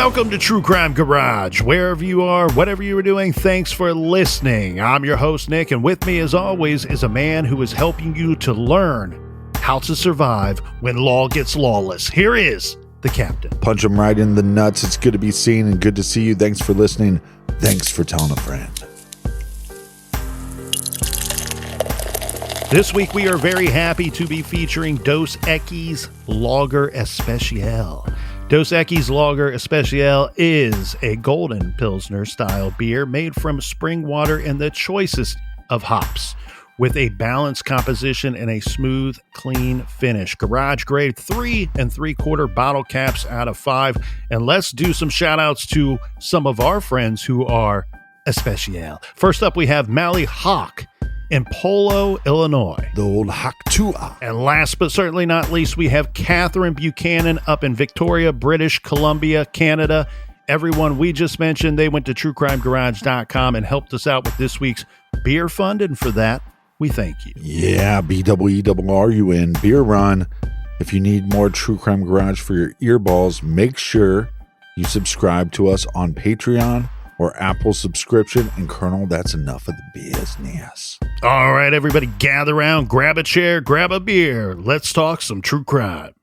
Welcome to True Crime Garage. Wherever you are, whatever you are doing, thanks for listening. I'm your host, Nick, and with me, as always, is a man who is helping you to learn how to survive when law gets lawless. Here is the captain. Punch him right in the nuts. It's good to be seen and good to see you. Thanks for listening. Thanks for telling a friend. This week, we are very happy to be featuring Dos Equis Lager Especial. Dos Equis Lager Especial is a golden Pilsner style beer made from spring water and the choicest of hops, with a balanced composition and a smooth, clean finish. Garage grade 3 3/4 bottle caps out of 5. And let's do some shout outs to some of our friends who are Especial. First up, we have Mally Hawk in Polo, Illinois. The old Haktua. And last but certainly not least, we have Catherine Buchanan up in Victoria, British Columbia, Canada. Everyone we just mentioned, they went to truecrimegarage.com and helped us out with this week's beer fund, and for that, we thank you. Yeah, BWERRUN, beer run. If you need more True Crime Garage for your earballs, make sure you subscribe to us on Patreon or Apple subscription. And Colonel, that's enough of the business. All right, everybody, gather around, grab a chair, grab a beer. Let's talk some true crime.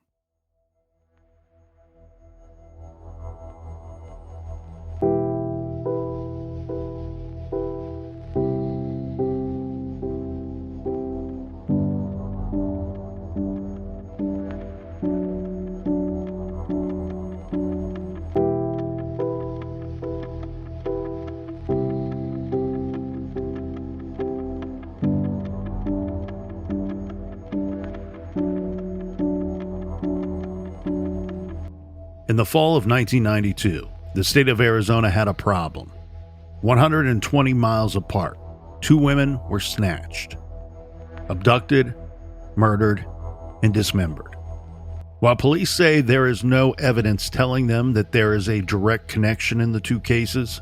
In the fall of 1992, the state of Arizona had a problem. 120 miles apart, 2 women were snatched, abducted, murdered, and dismembered. While police say there is no evidence telling them that there is a direct connection in the 2 cases,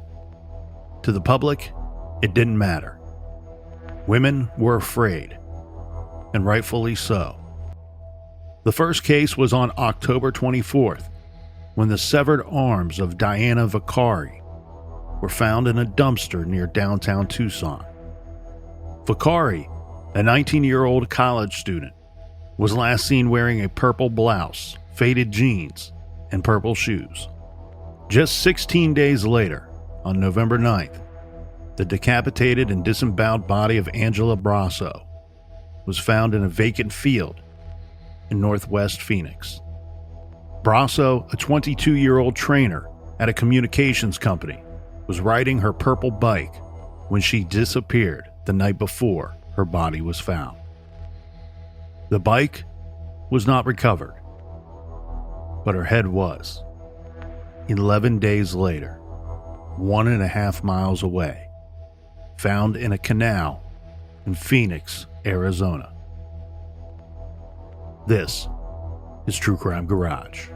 to the public, it didn't matter. Women were afraid, and rightfully so. The first case was on October 24th, when the severed arms of Diana Vicari were found in a dumpster near downtown Tucson. Vicari, a 19-year-old college student, was last seen wearing a purple blouse, faded jeans, and purple shoes. Just 16 days later, on November 9th, the decapitated and disemboweled body of Angela Brasso was found in a vacant field in northwest Phoenix. Brasso, a 22-year-old trainer at a communications company, was riding her purple bike when she disappeared the night before her body was found. The bike was not recovered, but her head was. 11 days later, 1.5 miles away, found in a canal in Phoenix, Arizona. This is True Crime Garage.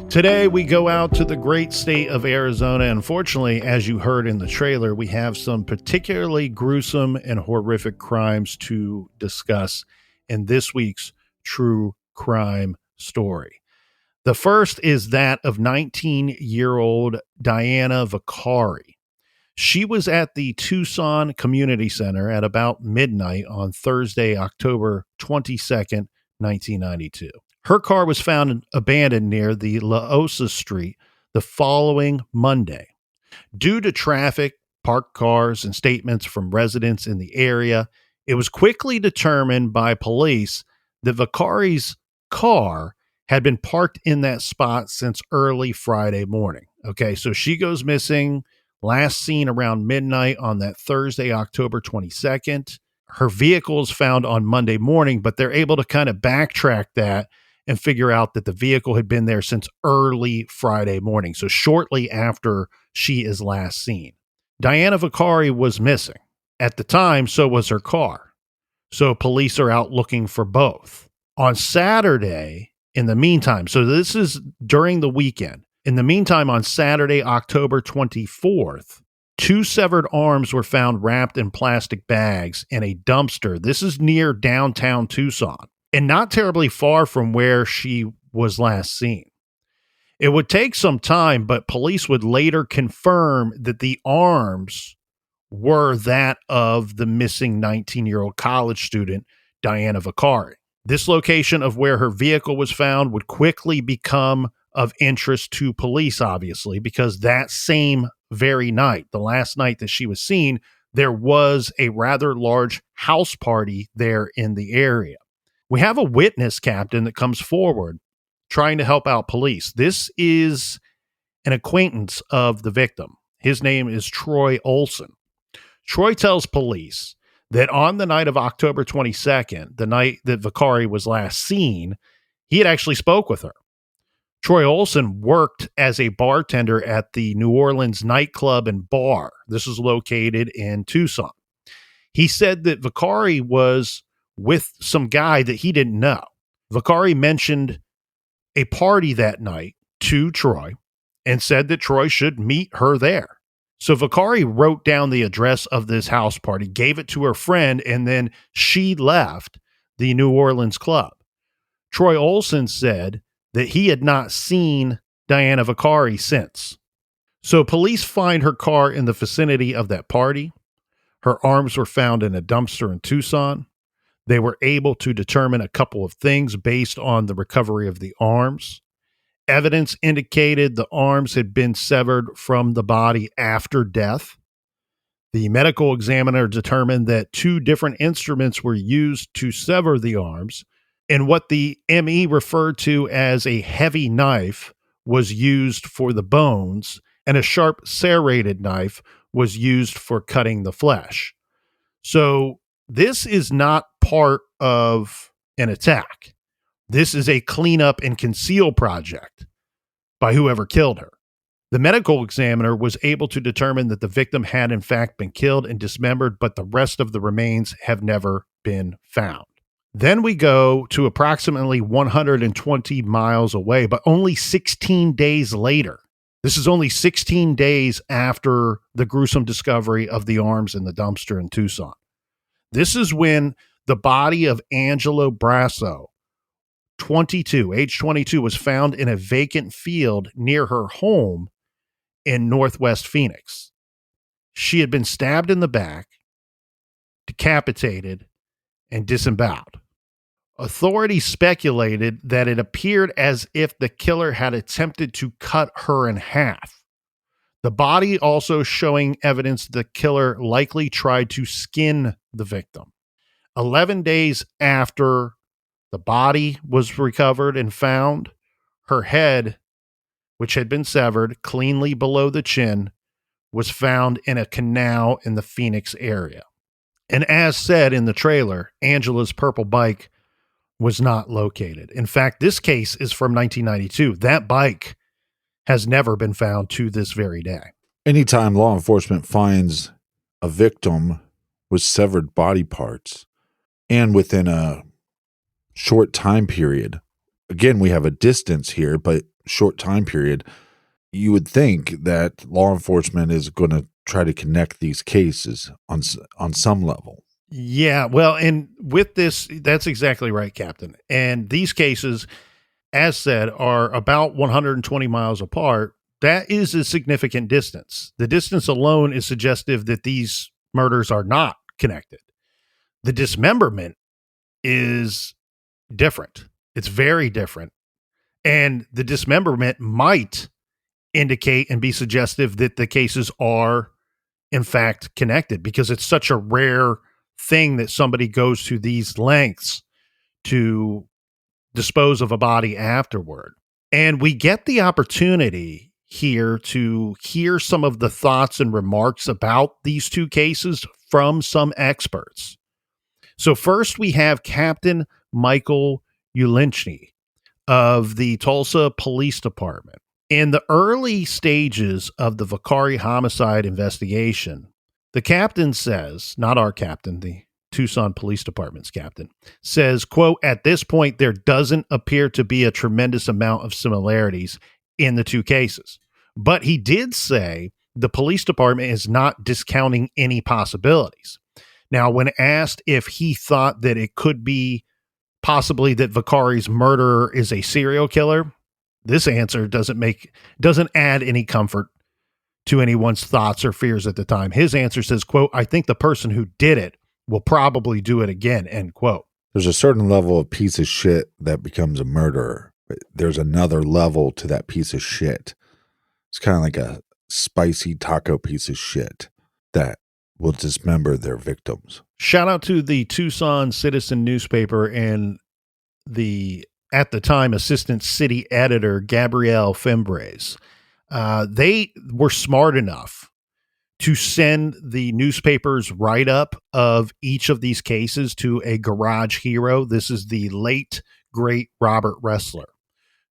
Today, we go out to the great state of Arizona. Unfortunately, as you heard in the trailer, we have some particularly gruesome and horrific crimes to discuss in this week's True Crime Story. The first is that of 19-year-old Diana Vicari. She was at the Tucson Community Center at about midnight on Thursday, October 22nd, 1992. Her car was found abandoned near the La Osa Street the following Monday. Due to traffic, parked cars, and statements from residents in the area, it was quickly determined by police that Vicari's car had been parked in that spot since early Friday morning. Okay, so she goes missing, last seen around midnight on that Thursday, October 22nd. Her vehicle is found on Monday morning, but they're able to kind of backtrack that and figure out that the vehicle had been there since early Friday morning, so shortly after she is last seen. Diana Vicari was missing. At the time, so was her car. So police are out looking for both. On Saturday, in the meantime, so this is during the weekend. In the meantime, on Saturday, October 24th, 2 severed arms were found wrapped in plastic bags in a dumpster. This is near downtown Tucson and not terribly far from where she was last seen. It would take some time, but police would later confirm that the arms were that of the missing 19-year-old college student, Diana Vicari. This location of where her vehicle was found would quickly become of interest to police, obviously, because that same very night, the last night that she was seen, there was a rather large house party there in the area. We have a witness, Captain, that comes forward trying to help out police. This is an acquaintance of the victim. His name is Troy Olson. Troy tells police that on the night of October 22nd, the night that Vicari was last seen, he had actually spoke with her. Troy Olson worked as a bartender at the New Orleans nightclub and bar. This is located in Tucson. He said that Vicari was with some guy that he didn't know. Vicari mentioned a party that night to Troy and said that Troy should meet her there. So Vicari wrote down the address of this house party, gave it to her friend, and then she left the New Orleans club. Troy Olson said that he had not seen Diana Vicari since. So police find her car in the vicinity of that party. Her arms were found in a dumpster in Tucson. They were able to determine a couple of things based on the recovery of the arms. Evidence indicated the arms had been severed from the body after death. The medical examiner determined that 2 different instruments were used to sever the arms, and what the ME referred to as a heavy knife was used for the bones, and a sharp serrated knife was used for cutting the flesh. So this is not part of an attack. This is a cleanup and conceal project by whoever killed her. The medical examiner was able to determine that the victim had in fact been killed and dismembered, but the rest of the remains have never been found. Then we go to approximately 120 miles away, but only 16 days later. This is only 16 days after the gruesome discovery of the arms in the dumpster in Tucson. This is when the body of Angela Brasso, age 22, was found in a vacant field near her home in Northwest Phoenix. She had been stabbed in the back, decapitated, and disemboweled. Authorities speculated that it appeared as if the killer had attempted to cut her in half. The body also showing evidence the killer likely tried to skin the victim. 11 days after the body was recovered and found, her head, which had been severed cleanly below the chin, was found in a canal in the Phoenix area. And as said in the trailer, Angela's purple bike was not located. In fact, this case is from 1992. That bike has never been found to this very day. Anytime law enforcement finds a victim with severed body parts and within a short time period, again, we have a distance here, but short time period, you would think that law enforcement is going to try to connect these cases on some level. Yeah, well, and with this, that's exactly right, Captain. And these cases, as said, are about 120 miles apart. That is a significant distance. The distance alone is suggestive that these murders are not connected. The dismemberment is different. It's very different. And the dismemberment might indicate and be suggestive that the cases are, in fact, connected, because it's such a rare thing that somebody goes to these lengths to dispose of a body afterward. And we get the opportunity here to hear some of the thoughts and remarks about these 2 cases from some experts. So first we have Captain Michael Ulinchny of the Tulsa Police Department. In the early stages of the Vicari homicide investigation, the captain says, not our captain, the Tucson Police Department's captain, says, quote, "At this point, there doesn't appear to be a tremendous amount of similarities in the 2 cases. But he did say the police department is not discounting any possibilities. Now, when asked if he thought that it could be possibly that Vicari's murderer is a serial killer, this answer doesn't add any comfort to anyone's thoughts or fears at the time. His answer says, quote, "I think the person who did it will probably do it again," end quote. There's a certain level of piece of shit that becomes a murderer. But there's another level to that piece of shit. It's kind of like a spicy taco piece of shit that will dismember their victims. Shout out to the Tucson Citizen newspaper and the, at the time, assistant city editor, Gabrielle Fimbres. They were smart enough to send the newspaper's write-up of each of these cases to a garage hero. This is the late, great Robert Ressler.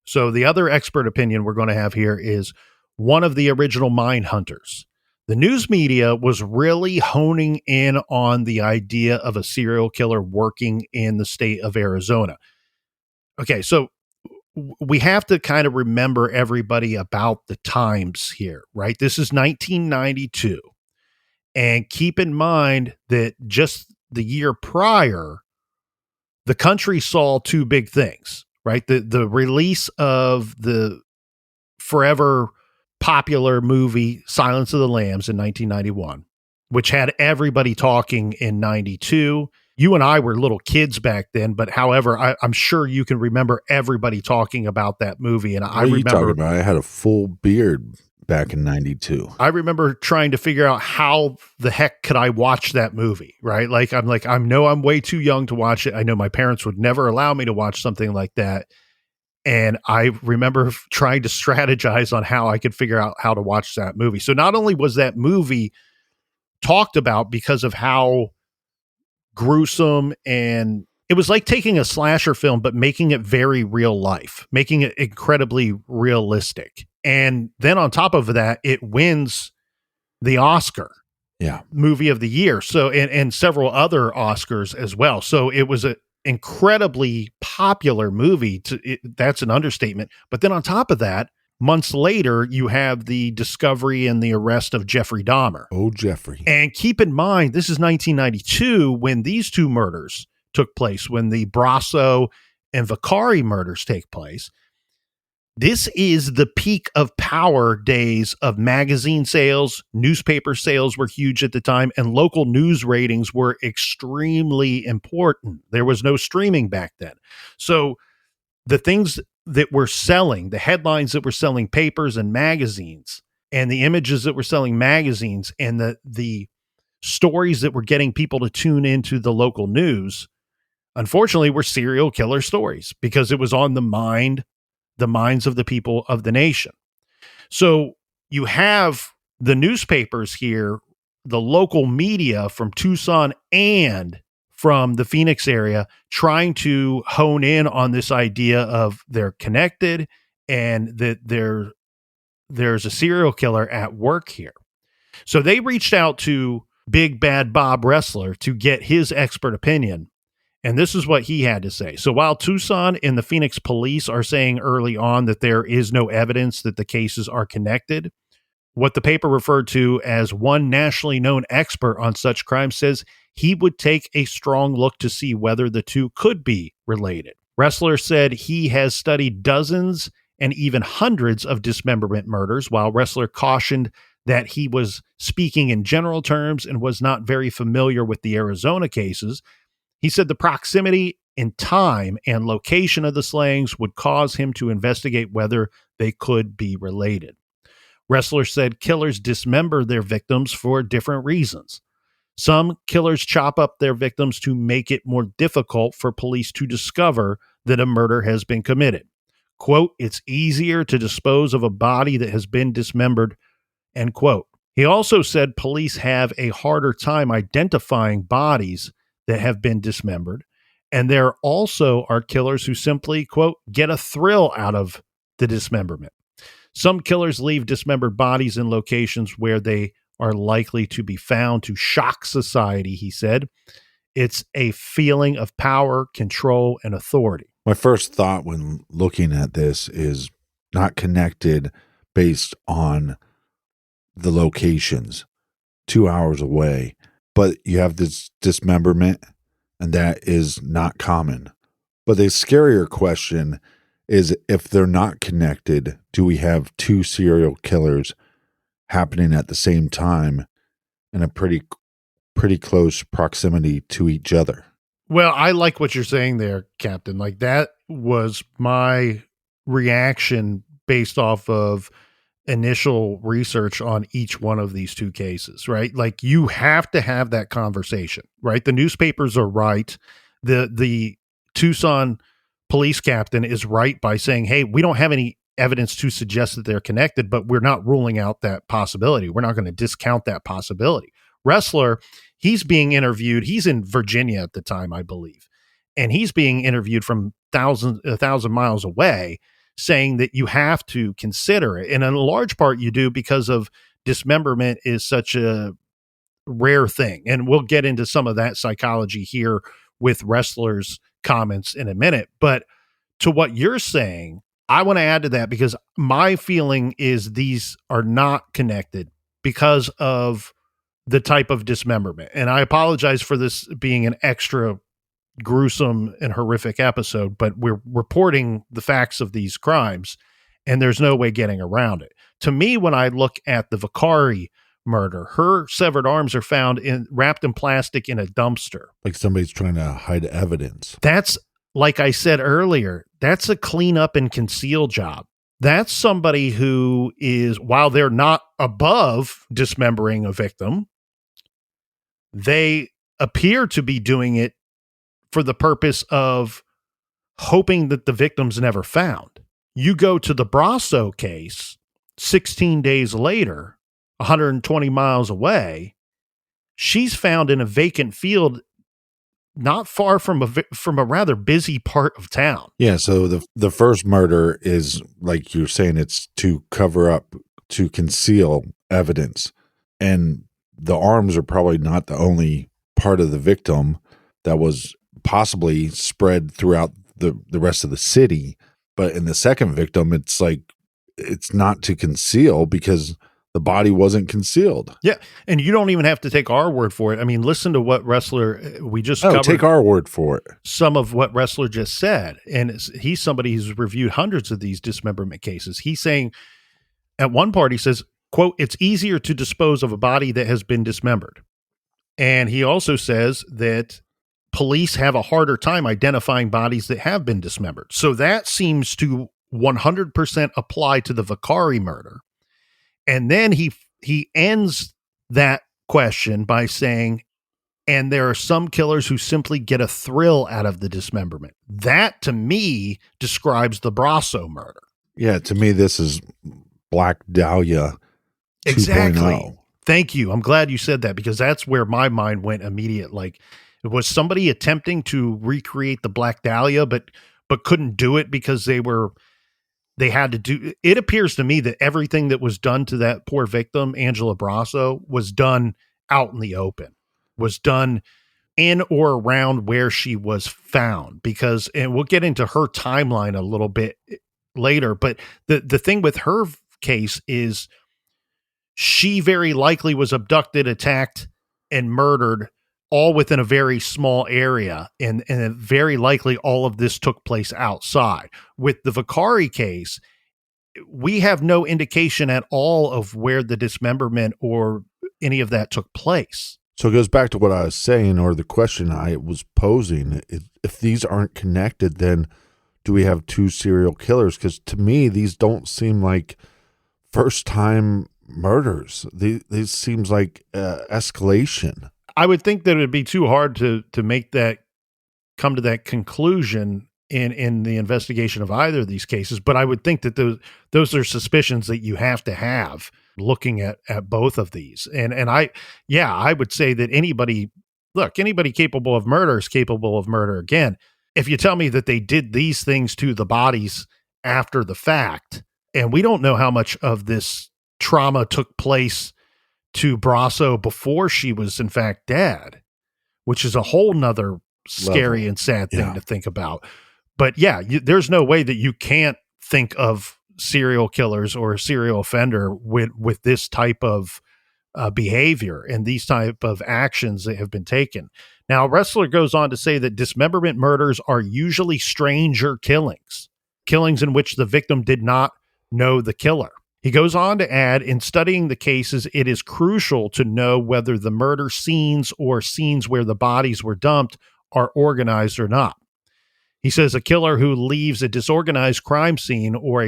So the other expert opinion we're going to have here is one of the original mine hunters. The news media was really honing in on the idea of a serial killer working in the state of Arizona. Okay, so we have to kind of remember everybody about the times here, right? This is 1992. And keep in mind that just the year prior, the country saw two big things, right? The release of the forever popular movie Silence of the Lambs in 1991, which had everybody talking in 92. You and I were little kids back then, but however, I'm sure you can remember everybody talking about that movie. And I remember, talking about? I had a full beard back in 92. I remember trying to figure out how the heck could I watch that movie, right? I know I'm way too young to watch it. I know my parents would never allow me to watch something like that. And I remember trying to strategize on how I could figure out how to watch that movie. So not only was that movie talked about because of how gruesome, and it was like taking a slasher film, but making it very real life, making it incredibly realistic. And then on top of that, it wins the Oscar movie of the year. So, and several other Oscars as well. So it was an incredibly popular movie. That's an understatement. But then on top of that, months later, you have the discovery and the arrest of Jeffrey Dahmer. Oh, Jeffrey. And keep in mind, this is 1992 when these two murders took place, when the Brasso and Vicari murders take place. This is the peak of power days of magazine sales. Newspaper sales were huge at the time, and local news ratings were extremely important. There was no streaming back then. So the things that were selling, the headlines that were selling papers and magazines, and the images that were selling magazines, and the stories that were getting people to tune into the local news, unfortunately, were serial killer stories because it was on the minds of the people of the nation. So you have the newspapers here, the local media from Tucson and from the Phoenix area, trying to hone in on this idea of they're connected and that there's a serial killer at work here. So they reached out to Big Bad Bob Ressler to get his expert opinion. And this is what he had to say. So while Tucson and the Phoenix police are saying early on that there is no evidence that the cases are connected, what the paper referred to as one nationally known expert on such crimes says he would take a strong look to see whether the two could be related. Ressler said he has studied dozens and even hundreds of dismemberment murders, while Ressler cautioned that he was speaking in general terms and was not very familiar with the Arizona cases. He said the proximity in time and location of the slayings would cause him to investigate whether they could be related. Ressler said killers dismember their victims for different reasons. Some killers chop up their victims to make it more difficult for police to discover that a murder has been committed. Quote, "It's easier to dispose of a body that has been dismembered," end quote. He also said police have a harder time identifying bodies that have been dismembered. And there also are killers who simply, quote, "get a thrill out of the dismemberment." Some killers leave dismembered bodies in locations where they are likely to be found to shock society, he said. It's a feeling of power, control, and authority. My first thought when looking at this is not connected based on the locations 2 hours away, but you have this dismemberment, and that is not common. But the scarier question is, if they're not connected, do we have two serial killers happening at the same time in a pretty close proximity to each other? Well, I like what you're saying there, Captain. Like, that was my reaction based off of initial research on each one of these two cases, right? Like, you have to have that conversation, right? The newspapers are right. The Tucson police captain is right by saying, hey, we don't have any evidence to suggest that they're connected, but we're not ruling out that possibility. We're not going to discount that possibility. Ressler, he's being interviewed. He's in Virginia at the time, I believe. And he's being interviewed from 1,000 miles away, saying that you have to consider it. And in a large part you do, because of dismemberment is such a rare thing. And we'll get into some of that psychology here with Ressler's comments in a minute. But to what you're saying, I want to add to that, because my feeling is these are not connected because of the type of dismemberment. And I apologize for this being an extra gruesome and horrific episode, but we're reporting the facts of these crimes, and there's no way getting around it. To me, when I look at the Vicari murder, her severed arms are found wrapped in plastic in a dumpster. Like somebody's trying to hide evidence. That's, like I said earlier, that's a clean up and conceal job. That's somebody who is, while they're not above dismembering a victim, they appear to be doing it for the purpose of hoping that the victim's never found. You go to the Brasso case 16 days later, 120 miles away, she's found in a vacant field not far from a rather busy part of town. Yeah, so the first murder is, like you're saying, it's to cover up, to conceal evidence. And the arms are probably not the only part of the victim that was possibly spread throughout the rest of the city. But in the second victim, it's like, it's not to conceal because the body wasn't concealed. Yeah, and you don't even have to take our word for it. I mean, listen to what Ressler, we just covered. Take our word for it. Some of what Ressler just said. And he's somebody who's reviewed hundreds of these dismemberment cases. He's saying, at one part, he says, quote, it's easier to dispose of a body that has been dismembered. And he also says that police have a harder time identifying bodies that have been dismembered. So that seems to 100% apply to the Vicari murder. And then he ends that question by saying, and there are some killers who simply get a thrill out of the dismemberment. That, to me, describes the Brasso murder. Yeah, to me, this is Black Dahlia 2.0. Exactly. Thank you. I'm glad you said that, because that's where my mind went immediate. Like, was somebody attempting to recreate the Black Dahlia, but couldn't do it because they had to do. It appears to me that everything that was done to that poor victim, Angela Brasso, was done out in the open, was done in or around where she was found, because, and we'll get into her timeline a little bit later, but the thing with her case is she very likely was abducted, attacked, and murdered all within a very small area. And very likely all of this took place outside. With the Vicari case, we have no indication at all of where the dismemberment or any of that took place. So it goes back to what I was saying, or the question I was posing. If these aren't connected, then do we have two serial killers? Because to me, these don't seem like first-time murders. These seems like escalation. I would think that it'd be too hard to make that, come to that conclusion in the investigation of either of these cases. But I would think that those are suspicions that you have to have looking at both of these. And I would say that anybody capable of murder is capable of murder again. If you tell me that they did these things to the bodies after the fact, and we don't know how much of this trauma took place to Brasso before she was in fact dead, which is a whole nother scary and sad thing to think about. But yeah, there's no way that you can't think of serial killers or a serial offender with this type of behavior and these type of actions that have been taken. Now, Ressler goes on to say that dismemberment murders are usually stranger killings in which the victim did not know the killer. He goes on to add, in studying the cases, it is crucial to know whether the murder scenes or scenes where the bodies were dumped are organized or not. He says a killer who leaves a disorganized crime scene or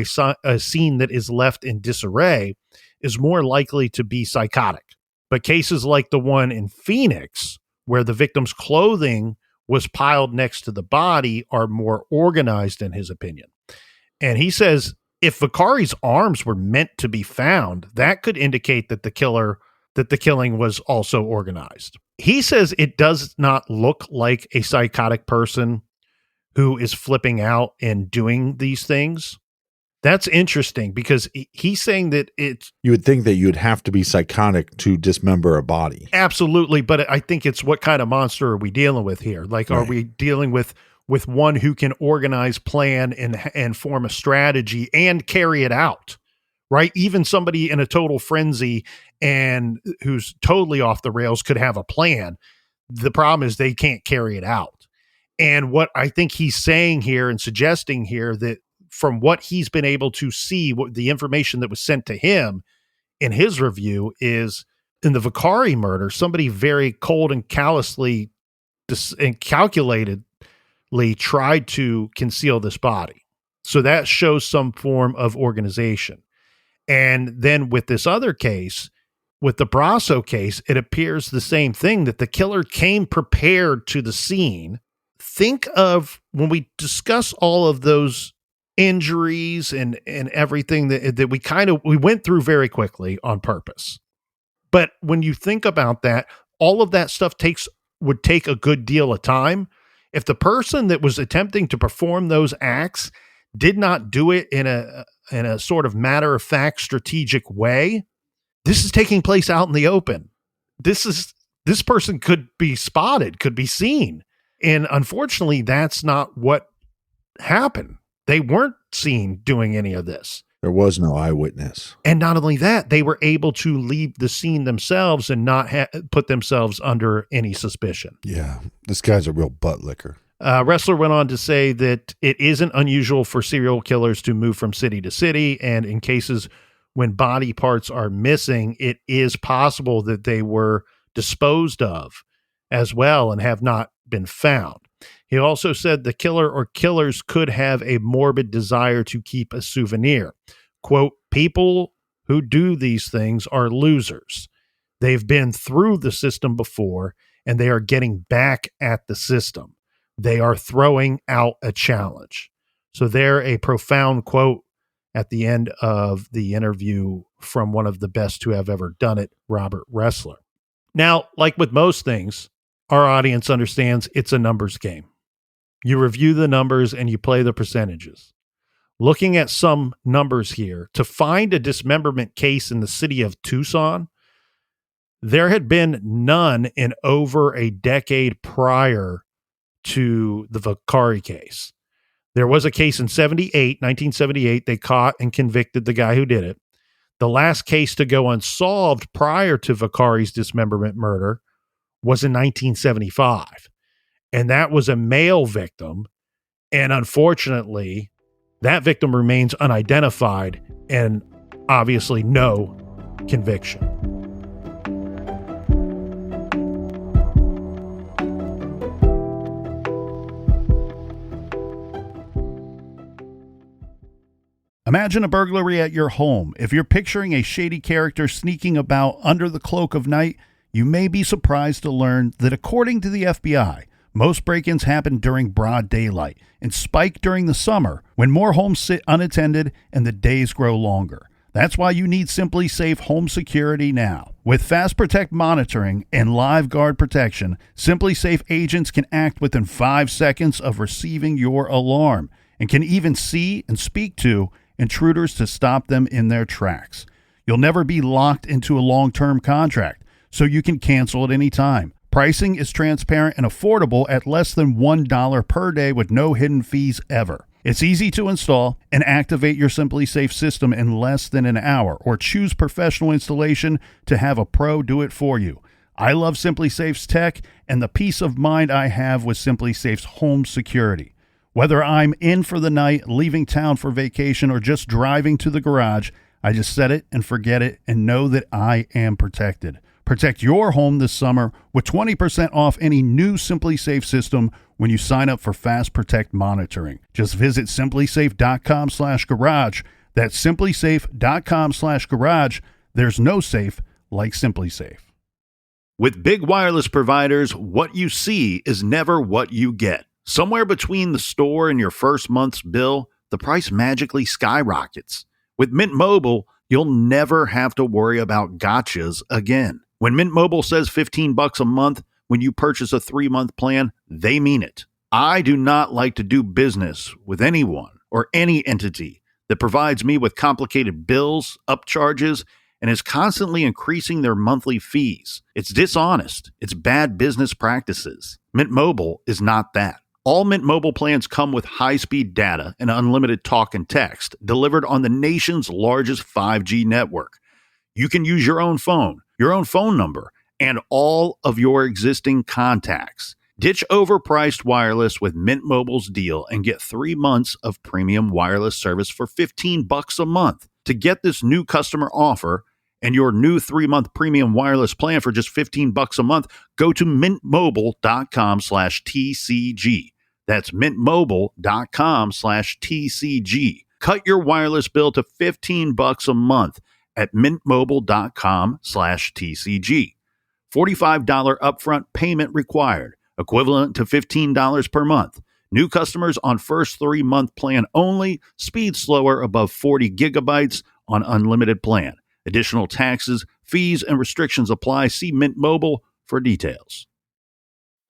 a scene that is left in disarray is more likely to be psychotic. But cases like the one in Phoenix, where the victim's clothing was piled next to the body, are more organized in his opinion. And he says if Vicari's arms were meant to be found, that could indicate that the killing was also organized. He says it does not look like a psychotic person who is flipping out and doing these things. That's interesting because he's saying that it's... You would think that you'd have to be psychotic to dismember a body. Absolutely, but I think it's what kind of monster are we dealing with here? Like, right. Are we dealing with one who can organize, plan, and form a strategy and carry it out, right? Even somebody in a total frenzy and who's totally off the rails could have a plan. The problem is they can't carry it out. And what I think he's saying here and suggesting here that from what he's been able to see, what the information that was sent to him in his review is in the Vicari murder, somebody very cold and callously and calculatedly tried to conceal this body. So that shows some form of organization. And then with this other case, with the Brasso case, it appears the same thing, that the killer came prepared to the scene. Think of when we discuss all of those injuries and everything that we went through very quickly on purpose. But when you think about that, all of that stuff would take a good deal of time. If the person that was attempting to perform those acts did not do it in a sort of matter-of-fact strategic way, this is taking place out in the open. This person could be spotted, could be seen. And unfortunately, that's not what happened. They weren't seen doing any of this. There was no eyewitness. And not only that, they were able to leave the scene themselves and not put themselves under any suspicion. Yeah, this guy's a real butt licker. Ressler went on to say that it isn't unusual for serial killers to move from city to city, and in cases when body parts are missing, it is possible that they were disposed of as well and have not been found. He also said the killer or killers could have a morbid desire to keep a souvenir. Quote, people who do these things are losers. They've been through the system before, and they are getting back at the system. They are throwing out a challenge. So there, a profound quote at the end of the interview from one of the best to have ever done it, Robert Ressler. Now, like with most things, our audience understands it's a numbers game. You review the numbers and you play the percentages. Looking at some numbers here, to find a dismemberment case in the city of Tucson, there had been none in over a decade prior to the Vicari case. There was a case in 1978. They caught and convicted the guy who did it. The last case to go unsolved prior to Vicari's dismemberment murder was in 1975. And that was a male victim. And unfortunately, that victim remains unidentified and obviously no conviction. Imagine a burglary at your home. If you're picturing a shady character sneaking about under the cloak of night, you may be surprised to learn that according to the FBI, most break-ins happen during broad daylight and spike during the summer when more homes sit unattended and the days grow longer. That's why you need Simply Safe Home Security now. With Fast Protect monitoring and Live Guard protection, Simply Safe agents can act within 5 seconds of receiving your alarm and can even see and speak to intruders to stop them in their tracks. You'll never be locked into a long-term contract, so you can cancel at any time. Pricing is transparent and affordable at less than $1 per day with no hidden fees ever. It's easy to install and activate your Simply Safe system in less than an hour, or choose professional installation to have a pro do it for you. I love Simply Safe's tech and the peace of mind I have with Simply Safe's home security. Whether I'm in for the night, leaving town for vacation, or just driving to the garage, I just set it and forget it and know that I am protected. Protect your home this summer with 20% off any new Simply Safe system when you sign up for Fast Protect monitoring. Just visit simplysafe.com/garage. That's simplysafe.com/garage. There's no safe like Simply Safe. With big wireless providers, what you see is never what you get. Somewhere between the store and your first month's bill, the price magically skyrockets. With Mint Mobile, you'll never have to worry about gotchas again. When Mint Mobile says $15 a month when you purchase a 3-month plan, they mean it. I do not like to do business with anyone or any entity that provides me with complicated bills, upcharges, and is constantly increasing their monthly fees. It's dishonest. It's bad business practices. Mint Mobile is not that. All Mint Mobile plans come with high-speed data and unlimited talk and text delivered on the nation's largest 5G network. You can use your own phone number, and all of your existing contacts. Ditch overpriced wireless with Mint Mobile's deal and get 3 months of premium wireless service for $15 a month. To get this new customer offer and your new 3-month premium wireless plan for just $15 a month, go to mintmobile.com/TCG. That's mintmobile.com/TCG. Cut your wireless bill to $15 a month at mintmobile.com/TCG. $45 upfront payment required, equivalent to $15 per month. New customers on first 3-month plan only. Speed slower above 40 gigabytes on unlimited plan. Additional taxes, fees, and restrictions apply. See Mint Mobile for details.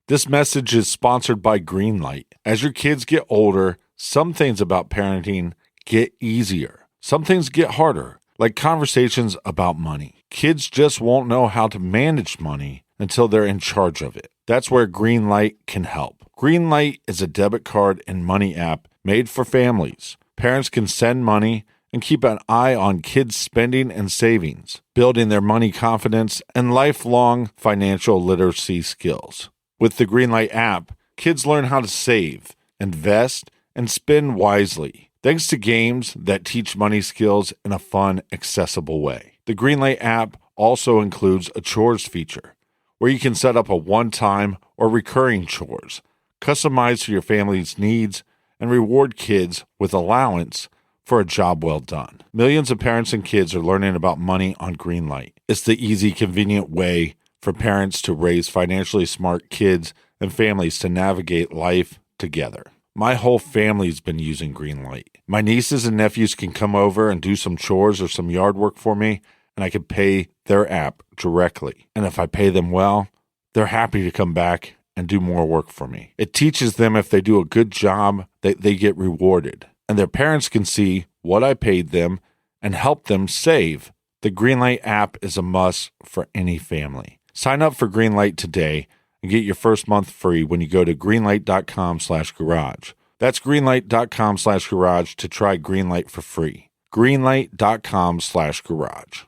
This message is sponsored by Greenlight. As your kids get older, some things about parenting get easier. Some things get harder, like conversations about money. Kids just won't know how to manage money until they're in charge of it. That's where Greenlight can help. Greenlight is a debit card and money app made for families. Parents can send money and keep an eye on kids' spending and savings, building their money confidence and lifelong financial literacy skills. With the Greenlight app, kids learn how to save, invest, and spend wisely, thanks to games that teach money skills in a fun, accessible way. The Greenlight app also includes a chores feature, where you can set up a one-time or recurring chores, customized to your family's needs, and reward kids with allowance for a job well done. Millions of parents and kids are learning about money on Greenlight. It's the easy, convenient way for parents to raise financially smart kids and families to navigate life together. My whole family's been using Greenlight. My nieces and nephews can come over and do some chores or some yard work for me, and I can pay their app directly. And if I pay them well, they're happy to come back and do more work for me. It teaches them if they do a good job, they get rewarded. And their parents can see what I paid them and help them save. The Greenlight app is a must for any family. Sign up for Greenlight today and get your first month free when you go to greenlight.com/garage. That's greenlight.com/garage to try Greenlight for free. greenlight.com/garage.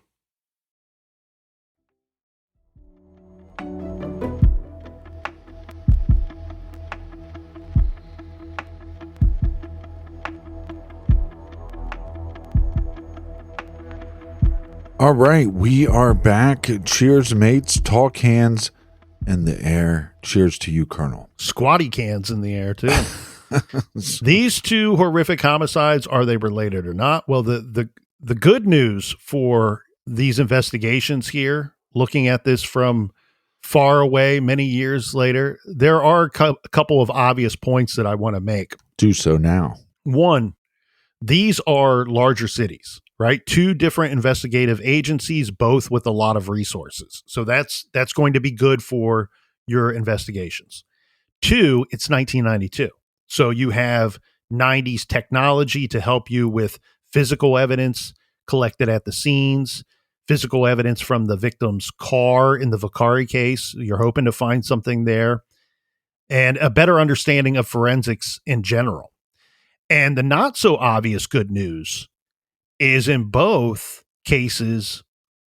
All right, we are back. Cheers, mates. Talk hands in the air. Cheers to you, Colonel. Squatty cans in the air, too. These two horrific homicides, are they related or not? Well, the good news for these investigations here, looking at this from far away many years later, there are a couple of obvious points that I want to make. Do so now. One, these are larger cities, right? 2 different investigative agencies, both with a lot of resources. So that's going to be good for your investigations. 2, it's 1992. So you have 90s technology to help you with physical evidence collected at the scenes, physical evidence from the victim's car in the Vicari case. You're hoping to find something there, and a better understanding of forensics in general. And the not so obvious good news is in both cases,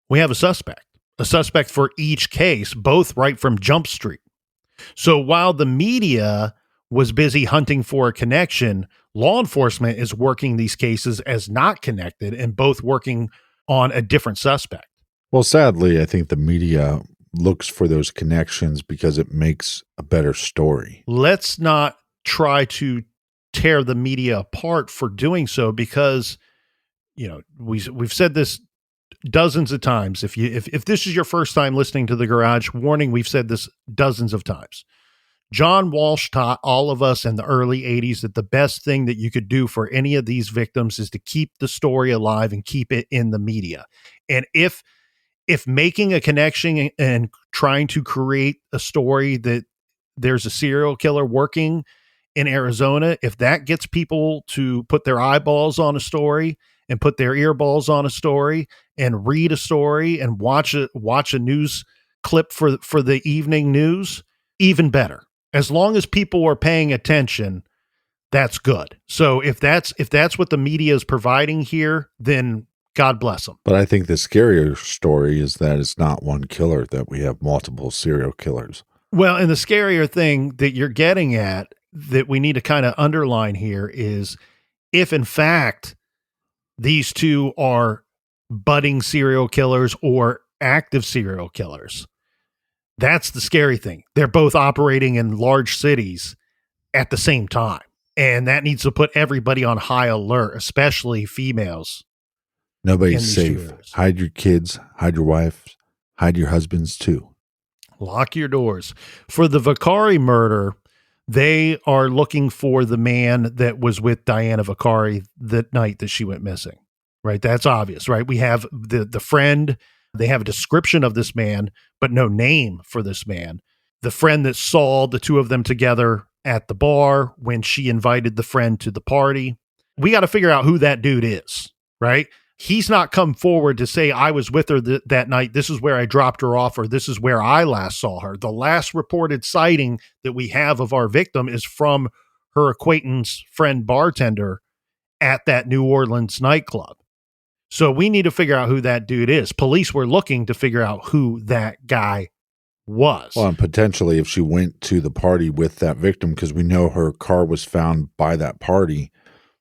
we have a suspect for each case, both right from Jump Street. So while the media was busy hunting for a connection, law enforcement is working these cases as not connected and both working on a different suspect. Well, sadly, I think the media looks for those connections because it makes a better story. Let's not try to tear the media apart for doing so, because we've said this dozens of times. If this is your first time listening to The Garage, warning, we've said this dozens of times. John Walsh taught all of us in the early 80s that the best thing that you could do for any of these victims is to keep the story alive and keep it in the media. And if making a connection and trying to create a story that there's a serial killer working in Arizona, if that gets people to put their eyeballs on a story and put their earballs on a story and read a story and watch a news clip for the evening news, even better. As long as people are paying attention, that's good. So if that's what the media is providing here, then God bless them. But I think the scarier story is that it's not one killer, that we have multiple serial killers. Well, and the scarier thing that you're getting at that we need to kind of underline here is if in fact these two are budding serial killers or active serial killers, that's the scary thing. They're both operating in large cities at the same time. And that needs to put everybody on high alert, especially females. Nobody's safe. Hide your kids, hide your wives, hide your husbands too. Lock your doors. For the Vicari murder, they are looking for the man that was with Diana Vicari the night that she went missing, right? That's obvious, right? We have the friend. They have a description of this man, but no name for this man. The friend that saw the two of them together at the bar when she invited the friend to the party. We got to figure out who that dude is, right? He's not come forward to say, I was with her that night. This is where I dropped her off, or this is where I last saw her. The last reported sighting that we have of our victim is from her acquaintance, friend, bartender at that New Orleans nightclub. So we need to figure out who that dude is. Police were looking to figure out who that guy was. Well, and potentially if she went to the party with that victim, because we know her car was found by that party,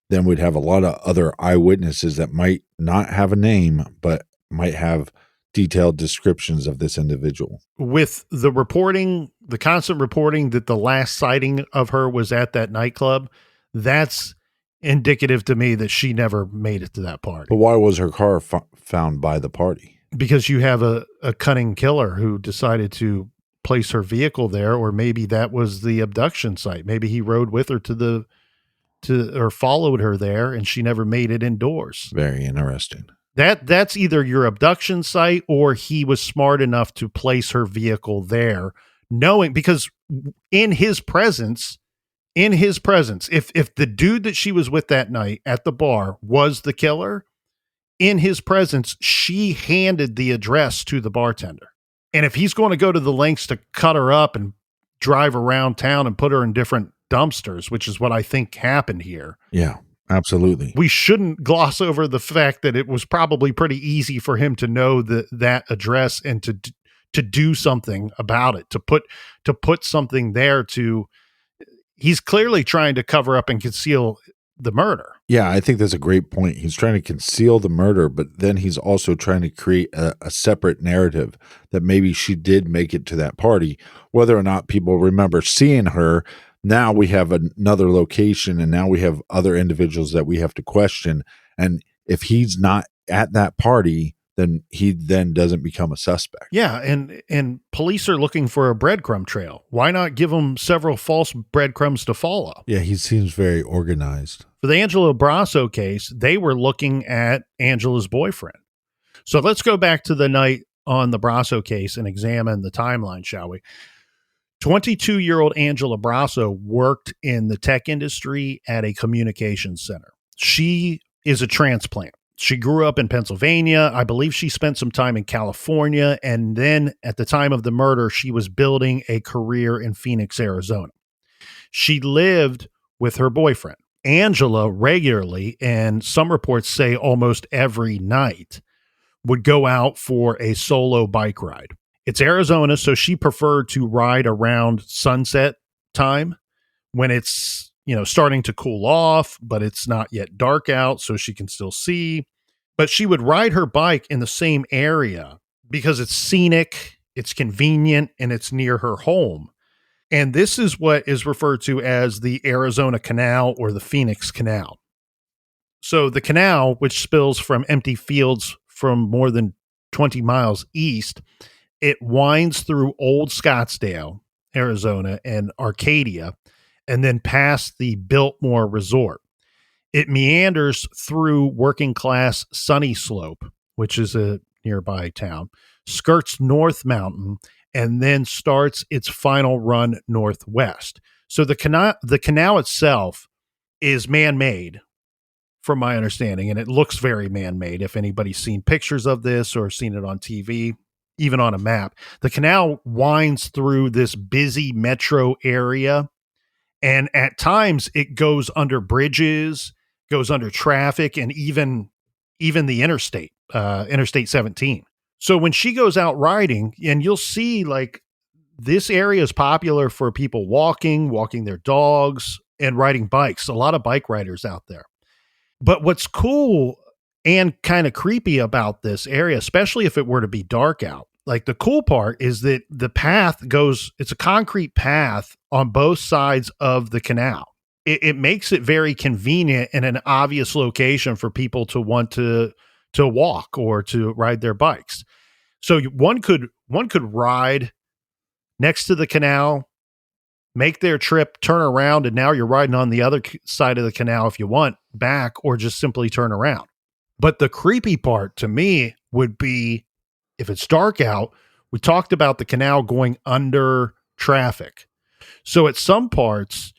then we'd have a lot of other eyewitnesses that might not have a name, but might have detailed descriptions of this individual. With the reporting, the constant reporting that the last sighting of her was at that nightclub, that's indicative to me that she never made it to that party. But why was her car found by the party? Because you have a cunning killer who decided to place her vehicle there, or maybe that was the abduction site. Maybe he rode with her or followed her there, and she never made it indoors. Very interesting. That's either your abduction site, or he was smart enough to place her vehicle there, knowing, because in his presence, if the dude that she was with that night at the bar was the killer, in his presence, she handed the address to the bartender. And if he's going to go to the lengths to cut her up and drive around town and put her in different dumpsters, which is what I think happened here. Yeah, absolutely. We shouldn't gloss over the fact that it was probably pretty easy for him to know that address and to do something about it, to put something there. He's clearly trying to cover up and conceal the murder. Yeah, I think that's a great point. He's trying to conceal the murder, but then he's also trying to create a separate narrative that maybe she did make it to that party. Whether or not people remember seeing her, now we have another location, and now we have other individuals that we have to question. And if he's not at that party, then he doesn't become a suspect. Yeah, and police are looking for a breadcrumb trail. Why not give them several false breadcrumbs to follow? Yeah, he seems very organized. For the Angela Brasso case, they were looking at Angela's boyfriend. So let's go back to the night on the Brasso case and examine the timeline, shall we? 22-year-old Angela Brasso worked in the tech industry at a communications center. She is a transplant. She grew up in Pennsylvania. I believe she spent some time in California. And then at the time of the murder, she was building a career in Phoenix, Arizona. She lived with her boyfriend. Angela regularly, and some reports say almost every night, would go out for a solo bike ride. It's Arizona, so she preferred to ride around sunset time when it's, starting to cool off, but it's not yet dark out, so she can still see. But she would ride her bike in the same area because it's scenic, it's convenient, and it's near her home. And this is what is referred to as the Arizona Canal or the Phoenix Canal. So the canal, which spills from empty fields from more than 20 miles east, it winds through Old Scottsdale, Arizona, and Arcadia, and then past the Biltmore Resort. It meanders through working class Sunny Slope, which is a nearby town, skirts North Mountain, and then starts its final run northwest. So the canal itself is man-made, from my understanding, and it looks very man-made. If anybody's seen pictures of this or seen it on TV, even on a map, the canal winds through this busy metro area, and at times it goes under bridges, goes under traffic, and even the interstate 17. So when she goes out riding, and you'll see, like, this area is popular for people walking their dogs, and riding bikes. A lot of bike riders out there. But what's cool and kind of creepy about this area, especially if it were to be dark out, like, the cool part is that the path it's a concrete path on both sides of the canal. It makes it very convenient and an obvious location for people to want to walk or to ride their bikes. So one could ride next to the canal, make their trip, turn around, and now you're riding on the other side of the canal if you want, back, or just simply turn around. But the creepy part to me would be if it's dark out. We talked about the canal going under traffic. So at some parts,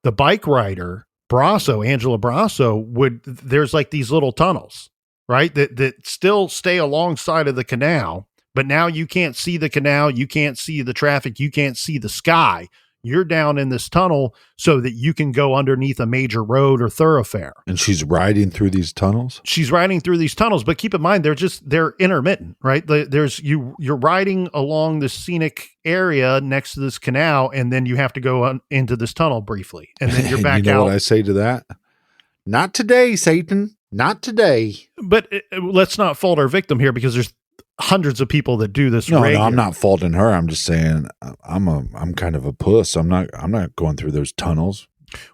the bike rider, Angela Brasso, there's like these little tunnels, right? That still stay alongside of the canal, but now you can't see the canal, you can't see the traffic, you can't see the sky. You're down in this tunnel so that you can go underneath a major road or thoroughfare. And she's riding through these tunnels? She's riding through these tunnels, but keep in mind, they're intermittent, right? You're riding along the scenic area next to this canal, and then you have to go into this tunnel briefly, and then you're back out. You know what I say to that? Not today, Satan. Not today. But let's not fault our victim here, because there's hundreds of people that do this. No, I'm not faulting her. I'm just saying I'm kind of a puss. I'm not going through those tunnels.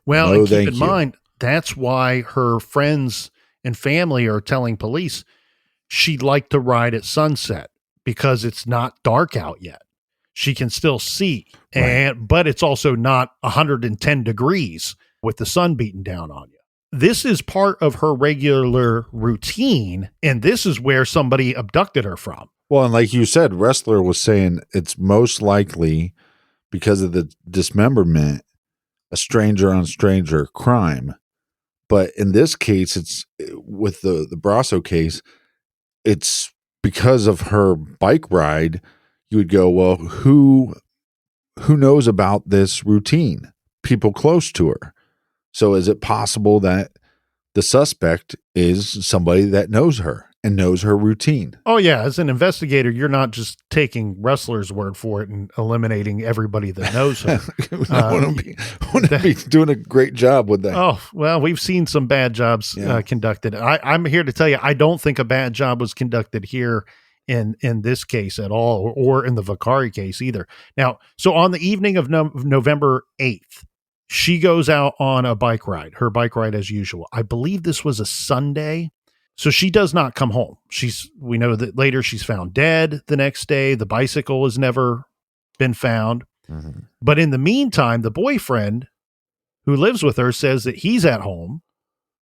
Well, and keep in mind, that's why her friends and family are telling police she'd like to ride at sunset, because it's not dark out yet. She can still see, right. But it's also not 110 degrees with the sun beating down on you. This is part of her regular routine, and this is where somebody abducted her from. Well, and like you said, Wrestler was saying it's most likely because of the dismemberment, a stranger on stranger crime. But in this case, it's with the Brasso case, it's because of her bike ride. You would go, well, who knows about this routine? People close to her. So is it possible that the suspect is somebody that knows her and knows her routine? Oh, yeah. As an investigator, you're not just taking Wrestler's word for it and eliminating everybody that knows her. wouldn't be doing a great job with that. Oh, well, we've seen some bad jobs conducted. I'm here to tell you, I don't think a bad job was conducted here in this case at all, or in the Vicari case either. Now, so on the evening of November 8th, she goes out on a bike ride, her bike ride as usual. I believe this was a Sunday. So she does not come home. We know that later she's found dead the next day. The bicycle has never been found. Mm-hmm. But in the meantime, the boyfriend who lives with her says that he's at home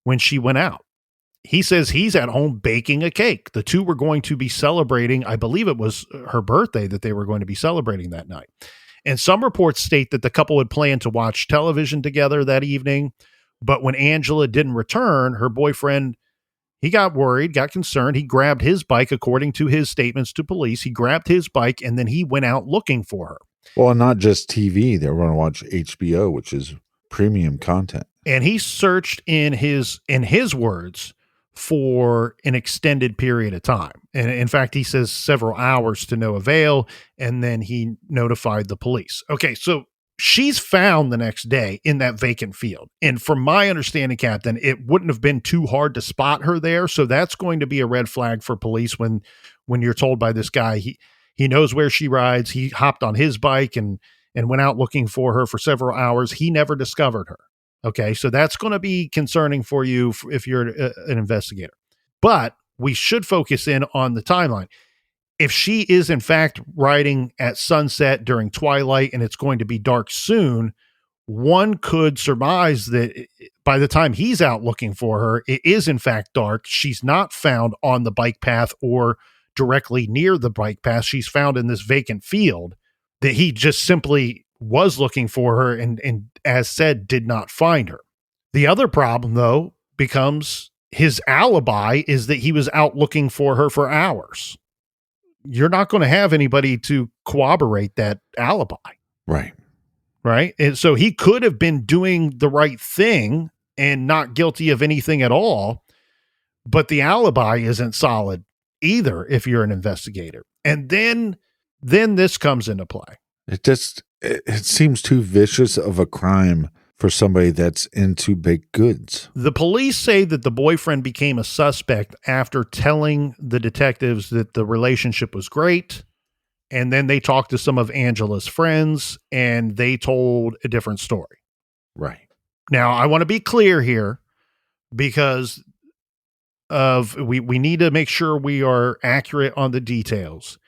when she went out. He says he's at home baking a cake. The two were going to be celebrating. I believe it was her birthday that they were going to be celebrating that night. And some reports state that the couple had planned to watch television together that evening. But when Angela didn't return, her boyfriend, he got worried, got concerned. He grabbed his bike, according to his statements to police. He grabbed his bike, and then he went out looking for her. Well, not just TV. They were going to watch HBO, which is premium content. And he searched in his words for an extended period of time. And in fact, he says several hours to no avail. And then he notified the police. Okay, so she's found the next day in that vacant field. And from my understanding, Captain, it wouldn't have been too hard to spot her there. So that's going to be a red flag for police when you're told by this guy, he knows where she rides. He hopped on his bike and went out looking for her for several hours. He never discovered her. Okay, so that's going to be concerning for you if you're an investigator. But we should focus in on the timeline. If she is, in fact, riding at sunset during twilight and it's going to be dark soon, one could surmise that by the time he's out looking for her, it is, in fact, dark. She's not found on the bike path or directly near the bike path. She's found in this vacant field that he just simply was looking for her and as said, did not find her. The other problem, though, becomes his alibi is that he was out looking for her for hours. You're not going to have anybody to corroborate that alibi. Right. Right. And so he could have been doing the right thing and not guilty of anything at all, but the alibi isn't solid either if you're an investigator. And then this comes into play. It seems too vicious of a crime for somebody that's into baked goods. The police say that the boyfriend became a suspect after telling the detectives that the relationship was great. And then they talked to some of Angela's friends and they told a different story. Right. Now, I want to be clear here because we need to make sure we are accurate on the details.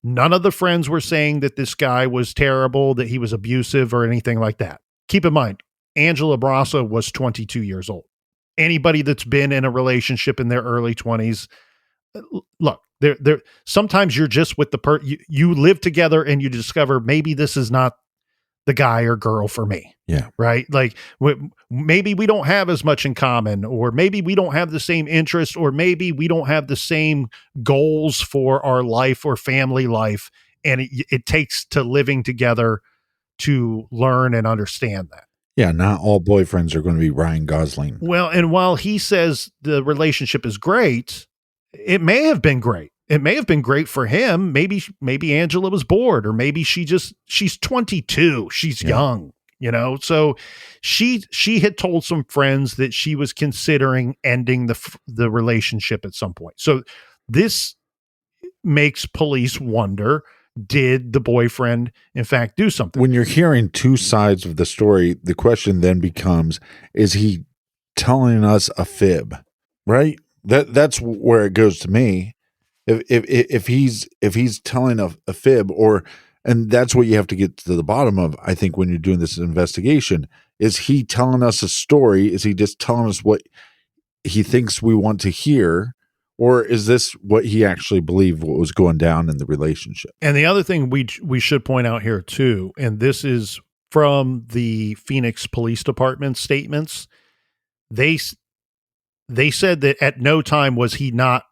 None of the friends were saying that this guy was terrible, that he was abusive or anything like that. Keep in mind, Angela Brasa was 22 years old. Anybody that's been in a relationship in their early 20s, look, sometimes you're just with the you live together and you discover maybe this is not the guy or girl for me. Yeah. Right. Like maybe we don't have as much in common, or maybe we don't have the same interests, or maybe we don't have the same goals for our life or family life. And it takes to living together to learn and understand that. Yeah. Not all boyfriends are going to be Ryan Gosling. Well, and while he says the relationship is great, it may have been great. It may have been great for him. Maybe Angela was bored, or maybe she's 22. She's young, So she had told some friends that she was considering ending the relationship at some point. So this makes police wonder, did the boyfriend in fact do something? When you're hearing two sides of the story, the question then becomes, is he telling us a fib? Right? That's where it goes to me. If he's telling a fib, and that's what you have to get to the bottom of, I think, when you're doing this investigation. Is he telling us a story? Is he just telling us what he thinks we want to hear? Or is this what he actually believed, what was going down in the relationship? And the other thing we should point out here too, and this is from the Phoenix Police Department statements, they said that at no time was he not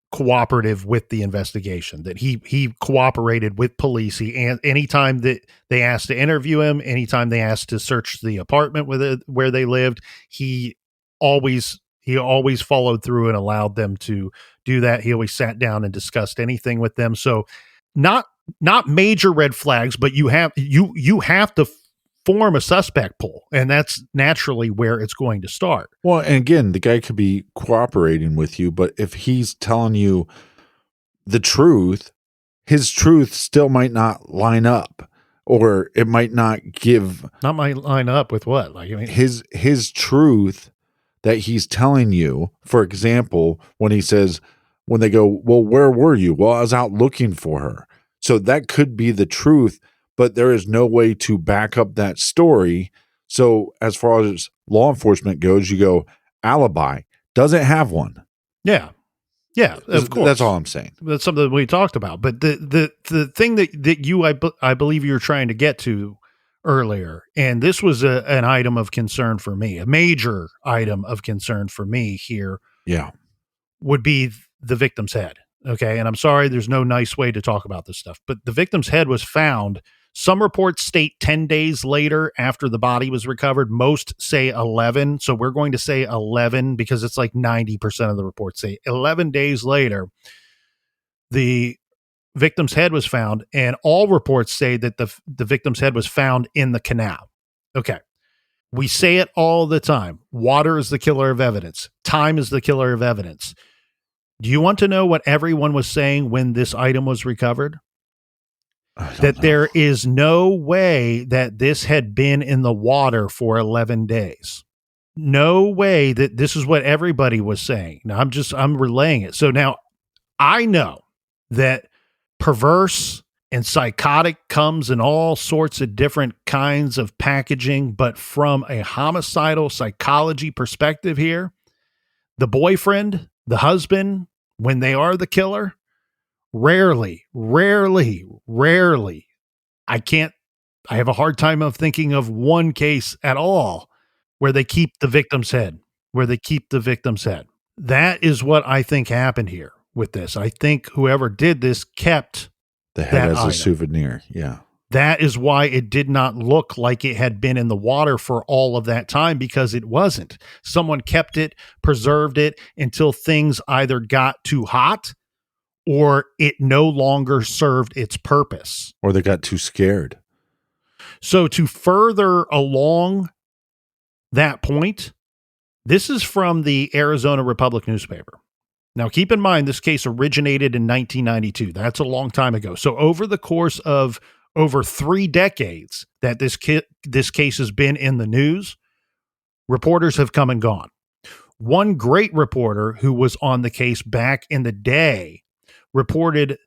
cooperative with the investigation, that he cooperated with police. Anytime that they asked to interview him, anytime they asked to search the apartment where they lived, he always followed through and allowed them to do that. He always sat down and discussed anything with them. So not major red flags, but you have to form a suspect pool, and that's naturally where it's going to start. Well, and again, the guy could be cooperating with you, but if he's telling you the truth, his truth still might not line up, or it might not might line up with what? Like, I mean, his truth that he's telling you. For example, when they go, well, where were you? Well, I was out looking for her. So that could be the truth, but there is no way to back up that story. So as far as law enforcement goes, you go, alibi, doesn't have one. Yeah. Yeah, of course. That's all I'm saying. That's something that we talked about. But the thing that you, I believe you're trying to get to earlier, and this was an item of concern for me, a major item of concern for me here. Yeah. Would be the victim's head. Okay. And I'm sorry, there's no nice way to talk about this stuff, but the victim's head was found Some reports state 10 days later after the body was recovered. Most say 11. So we're going to say 11 because it's like 90% of the reports say 11 days later, the victim's head was found, and all reports say that the victim's head was found in the canal. Okay. We say it all the time. Water is the killer of evidence. Time is the killer of evidence. Do you want to know what everyone was saying when this item was recovered? That there is no way that this had been in the water for 11 days. No way that this is what everybody was saying. Now I'm relaying it. So now I know that perverse and psychotic comes in all sorts of different kinds of packaging, but from a homicidal psychology perspective here, the boyfriend, the husband, when they are the killer, rarely, I have a hard time of thinking of one case at all where they keep the victim's head, That is what I think happened here with this. I think whoever did this kept the head as a souvenir. Yeah. That is why it did not look like it had been in the water for all of that time, because it wasn't. Someone kept it, preserved it until things either got too hot or it no longer served its purpose. Or they got too scared. So to further along that point, this is from the Arizona Republic newspaper. Now, keep in mind, this case originated in 1992. That's a long time ago. So over the course of over 3 decades that this case has been in the news, reporters have come and gone. One great reporter who was on the case back in the day reported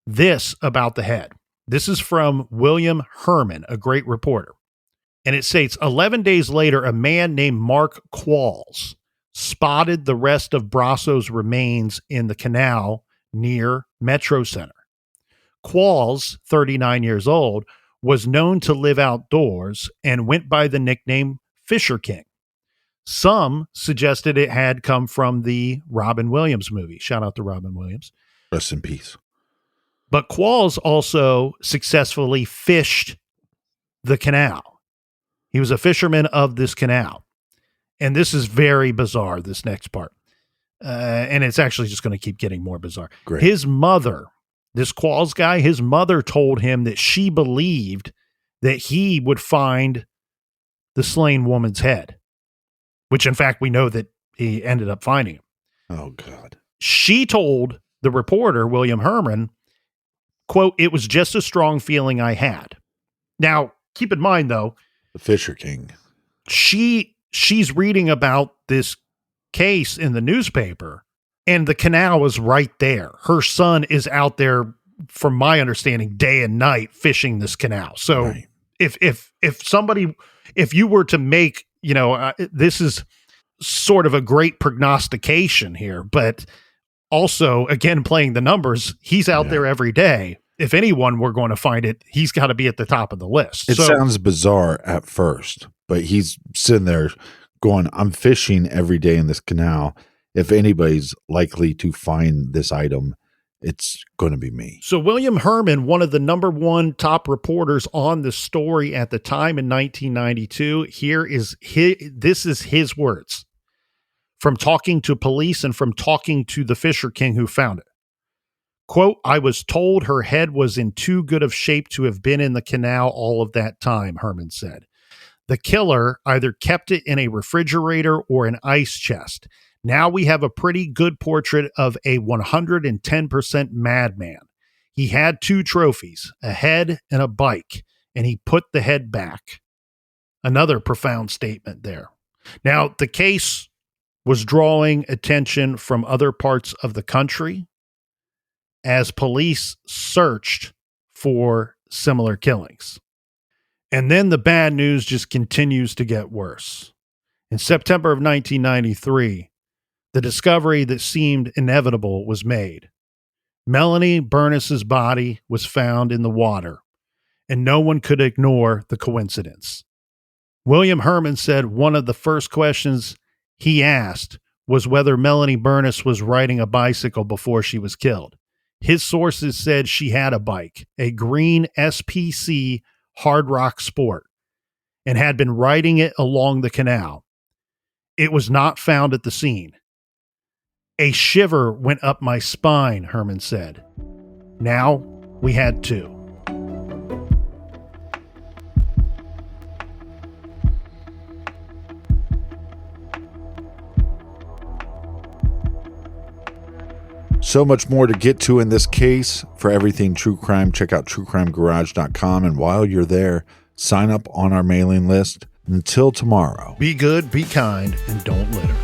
this about the head. This is from William Herman, a great reporter. And it states, 11 days later, a man named Mark Qualls spotted the rest of Brasso's remains in the canal near Metro Center. Qualls, 39 years old, was known to live outdoors and went by the nickname Fisher King. Some suggested it had come from the Robin Williams movie. Shout out to Robin Williams. Rest in peace. But Qualls also successfully fished the canal. He was a fisherman of this canal. And this is very bizarre, this next part. And it's actually just going to keep getting more bizarre. Great. His mother, this Qualls guy, his mother told him that she believed that he would find the slain woman's head, which in fact we know that he ended up finding him. Oh, God. She told the reporter, William Herman, quote, "It was just a strong feeling I had." Now, keep in mind, though, the Fisher King. She's reading about this case in the newspaper, and the canal is right there. Her son is out there, from my understanding, day and night fishing this canal. So right. if you were to make, this is sort of a great prognostication here, but also, again, playing the numbers, he's out there every day. If anyone were going to find it, he's got to be at the top of the list. It sounds bizarre at first, but he's sitting there going, I'm fishing every day in this canal. If anybody's likely to find this item, it's going to be me. So William Herman, one of the number one top reporters on the story at the time in 1992, this is his words from talking to police and from talking to the Fisher King who found it. Quote, "I was told her head was in too good of shape to have been in the canal all of that time," Herman said. "The killer either kept it in a refrigerator or an ice chest. Now we have a pretty good portrait of a 110% madman. He had 2 trophies, a head and a bike, and he put the head back." Another profound statement there. Now, the case was drawing attention from other parts of the country as police searched for similar killings. And then the bad news just continues to get worse. In September of 1993, the discovery that seemed inevitable was made. Melanie Burness's body was found in the water, and no one could ignore the coincidence. William Herman said one of the first questions he asked was whether Melanie Burness was riding a bicycle before she was killed. His sources said she had a bike, a green SPC Hard Rock Sport, and had been riding it along the canal. It was not found at the scene. A shiver went up my spine, Herman said. Now we had two. So much more to get to in this case. For everything true crime, check out truecrimegarage.com. And while you're there, sign up on our mailing list. Until tomorrow. Be good, be kind, and don't litter.